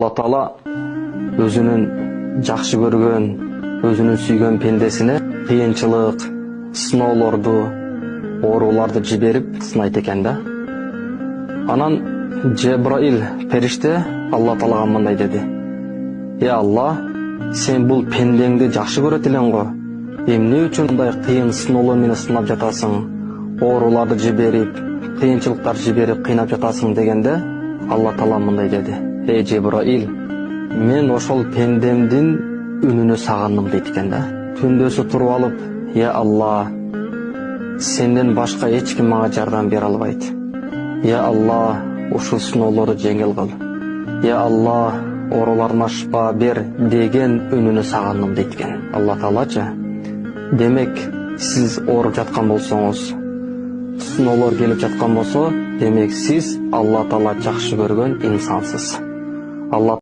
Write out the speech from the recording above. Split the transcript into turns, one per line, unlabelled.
Алла Таала өзүнүн жакшы көргөн, өзүнүн сүйгөн пендесине кыйынчылык, сыноолорду, ооруларды жиберип сынайт экен да. Анан Жебраил периште Алла Таалага мындай деди: Алла, сен бул пендеңди жакшы көрөт элең го. Эмне үчүн мындай кыйын сыноолор менен сынап жатасың? Ооруларды жиберип, кыйынчылыктар жиберип кыйнап жатасың дегенде, Алла Таала мындай деди: Жебраил, мен ошол пендемдин үнүнө сагындым дейт экен да. Түндөсү туруп алып: Алла, сенден башка эч ким мага жардам бере албайт. Алла, ушул сыноолорду жеңил кыл. Алла, ооруларыма шыпа бер деген үнүнө сагындым дейт экен Алла Таалачы. Демек, сиз ооруп жаткан болсоңуз, сыноолор келип жаткан болсо, демек сиз Алла Таала жакшы көргөн инсансыз. Алла